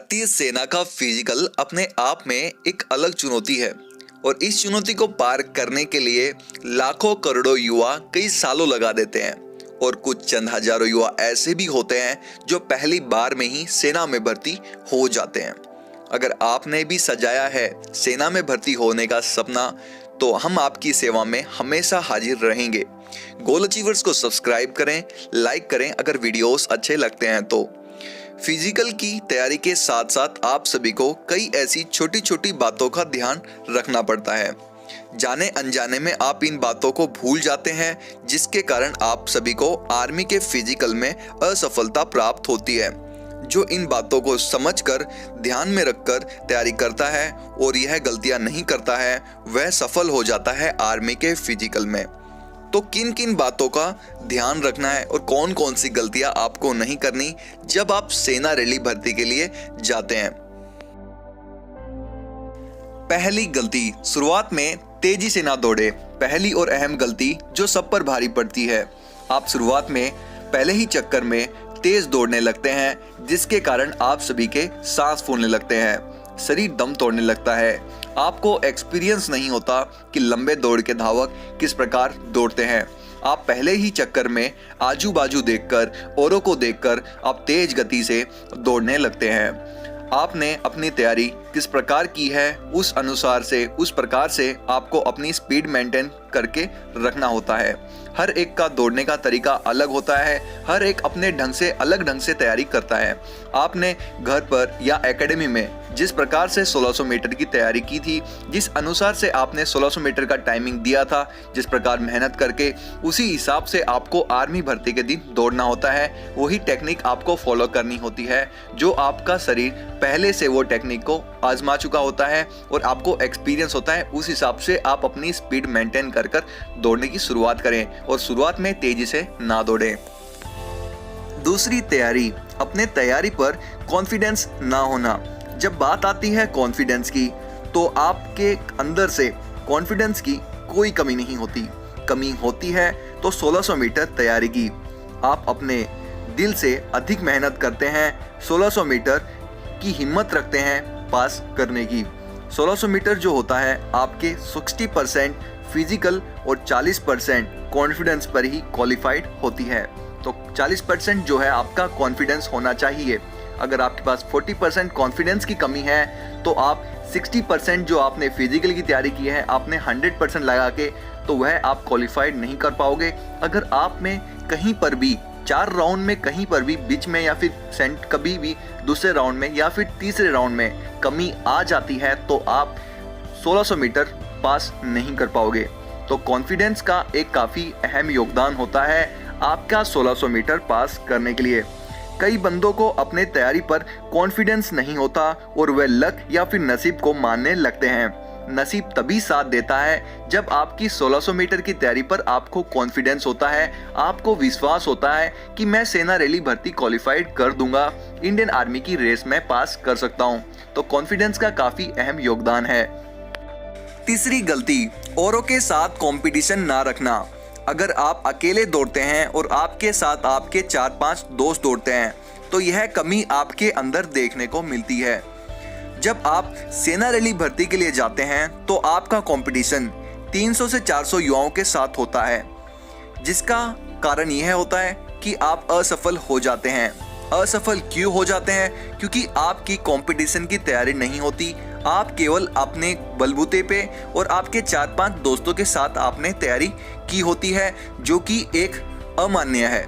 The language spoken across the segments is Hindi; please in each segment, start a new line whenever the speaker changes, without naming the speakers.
भारतीय सेना का फिजिकल अपने आप में एक अलग चुनौती है और इस चुनौती को पार करने के लिए लाखों करोड़ों युवा कई सालों लगा देते हैं और कुछ चंद हजारों युवा ऐसे भी होते हैं जो पहली बार में ही सेना में भर्ती हो जाते हैं। अगर आपने भी सजाया है सेना में भर्ती होने का सपना तो हम आपकी सेवा में हमेशा हाजिर रहेंगे। गोल अचीवर्स को सब्सक्राइब करें, लाइक करें अगर वीडियोस अच्छे लगते हैं तो। फिजिकल की तैयारी के साथ साथ आप सभी को कई ऐसी छोटी छोटी बातों का ध्यान रखना पड़ता है। जाने अनजाने में आप इन बातों को भूल जाते हैं जिसके कारण आप सभी को आर्मी के फिजिकल में असफलता प्राप्त होती है। जो इन बातों को समझकर ध्यान में रखकर तैयारी करता है और यह गलतियां नहीं करता है वह सफल हो जाता है आर्मी के फिजिकल में। तो किन किन बातों का ध्यान रखना है और कौन कौन सी गलतियां आपको नहीं करनी जब आप सेना रैली भर्ती के लिए जाते हैं। पहली गलती, शुरुआत में तेजी से ना दौड़े। पहली और अहम गलती जो सब पर भारी पड़ती है। आप शुरुआत में पहले ही चक्कर में तेज दौड़ने लगते हैं जिसके कारण आप सभी के सांस फूलने लगते हैं, शरीर दम तोड़ने लगता है। आपको एक्सपीरियंस नहीं होता कि लंबे दौड़ के धावक किस प्रकार दौड़ते हैं। आप पहले ही चक्कर में आजू बाजू देखकर, औरों को देखकर आप तेज गति से दौड़ने लगते हैं। आपने अपनी तैयारी किस प्रकार की है उस प्रकार से आपको अपनी स्पीड मेंटेन करके रखना होता है। हर एक का दौड़ने का तरीका अलग होता है, हर एक अपने अलग ढंग से तैयारी करता है। आपने घर पर या एकेडमी में जिस प्रकार से 1600 मीटर की तैयारी की थी, जिस अनुसार से आपने 1600 मीटर का टाइमिंग दिया था, जिस प्रकार मेहनत करके उसी हिसाब से आपको आर्मी भर्ती के दिन दौड़ना होता है, वही टेक्निक आपको फॉलो करनी होती है। जो आपका शरीर पहले से वो टेक्निक को आजमा चुका होता है और आपको एक्सपीरियंस होता है, उस हिसाब से आप अपनी स्पीड मेंटेन कर दौड़ने की शुरुआत करें और शुरुआत में तेजी से ना दौड़ें। दूसरी तैयारी, अपने तैयारी पर कॉन्फिडेंस ना होना। जब बात आती है कॉन्फिडेंस की तो आपके अंदर से कॉन्फिडेंस की कोई कमी नहीं होती। कमी होती है तो 1600 मीटर तैयारी की। आप अपने दिल से अधिक मेहनत करते हैं, 1600 मीटर की हिम्मत रखते हैं पास करने की। 1600 मीटर जो होता है आपके 60% फिजिकल और 40% कॉन्फिडेंस पर ही क्वालिफाइड होती है। तो 40% जो है आपका कॉन्फिडेंस होना चाहिए। अगर आपके पास 40% कॉन्फिडेंस की कमी है तो आप 60% जो आपने फिजिकल की तैयारी की है आपने 100% लगा के तो वह आप क्वालिफाइड नहीं कर पाओगे। अगर आप में कहीं पर भी 4 राउंड में कहीं पर भी बीच में या फिर कभी भी दूसरे राउंड में या फिर तीसरे राउंड में कमी आ जाती है तो आप 1600 मीटर पास नहीं कर पाओगे। तो कॉन्फिडेंस का एक काफ़ी अहम योगदान होता है आपका 1600 मीटर पास करने के लिए। कई बंदों को अपने तैयारी पर कॉन्फिडेंस नहीं होता और वे लक या फिर नसीब को मानने लगते हैं। नसीब तभी साथ देता है जब आपकी 1600 मीटर की तैयारी पर आपको कॉन्फिडेंस होता है, आपको विश्वास होता है कि मैं सेना रैली भर्ती क्वालिफाइड कर दूंगा, इंडियन आर्मी की रेस में पास कर सकता हूं। तो कॉन्फिडेंस का काफ़ी अहम योगदान है। तीसरी गलती, औरों के साथ कंपटीशन ना रखना। अगर आप अकेले दौड़ते हैं और आपके साथ आपके 4-5 दोस्त दौड़ते हैं तो यह कमी आपके अंदर देखने को मिलती है। जब आप सेना रैली भर्ती के लिए जाते हैं तो आपका कंपटीशन 300 से 400 युवाओं के साथ होता है, जिसका कारण यह होता है कि आप असफल हो जाते हैं। असफल क्यों हो जाते हैं? क्योंकि आपकी कंपटीशन की तैयारी नहीं होती। आप केवल अपने बलबूते पे और आपके 4-5 दोस्तों के साथ आपने तैयारी की होती है, जो कि एक अमान्य है।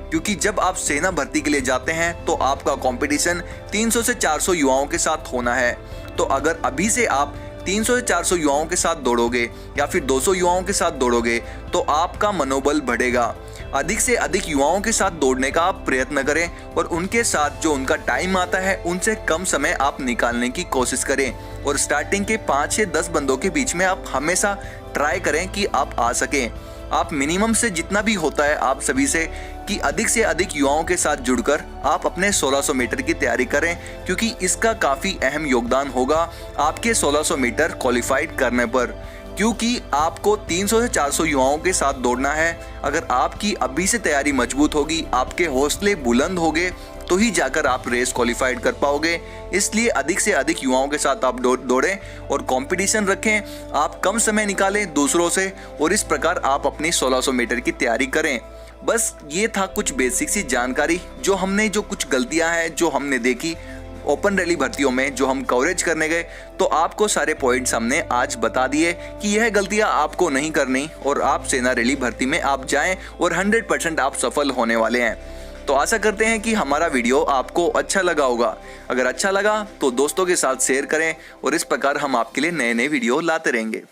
क्योंकि जब आप सेना भर्ती के लिए जाते हैं तो आपका कंपटीशन 300 से 400 युवाओं के साथ होना है। तो अगर अभी से आप 300 से 400 युवाओं के साथ दौड़ोगे या फिर 200 युवाओं के साथ दौड़ोगे तो आपका मनोबल बढ़ेगा। अधिक से अधिक युवाओं के साथ दौड़ने का आप प्रयत्न करें और उनके साथ जो उनका टाइम आता है उनसे कम समय आप निकालने की कोशिश करें। और स्टार्टिंग के 5 से 10 बंदों के बीच में आप हमेशा ट्राई करें कि आप आ सकें। आप मिनिमम से जितना भी होता है आप सभी से कि अधिक से अधिक युवाओं के साथ जुड़कर आप अपने 1600 मीटर की तैयारी करें, क्योंकि इसका काफ़ी अहम योगदान होगा आपके 1600 मीटर क्वालिफाइड करने पर। क्योंकि आपको 300 से 400 युवाओं के साथ दौड़ना है। अगर आपकी अभी से तैयारी मजबूत होगी, आपके हौसले बुलंद होंगे तो ही जाकर आप रेस क्वालिफाइड कर पाओगे। इसलिए अधिक से अधिक युवाओं के साथ आप दौड़ें और कंपटीशन रखें, आप कम समय निकालें दूसरों से और इस प्रकार आप अपनी 1600 मीटर की तैयारी करें। बस ये था कुछ बेसिक सी जानकारी जो कुछ गलतियां हैं जो हमने देखी ओपन रैली भर्तियों में, जो हम कवरेज करने गए, तो आपको सारे पॉइंट्स हमने आज बता दिए कि यह गलतियां आपको नहीं करनी और आप सेना रैली भर्ती में आप जाएं और 100% आप सफल होने वाले हैं। तो आशा करते हैं कि हमारा वीडियो आपको अच्छा लगा होगा। अगर अच्छा लगा तो दोस्तों के साथ शेयर करें और इस प्रकार हम आपके लिए नए नए वीडियो लाते रहेंगे।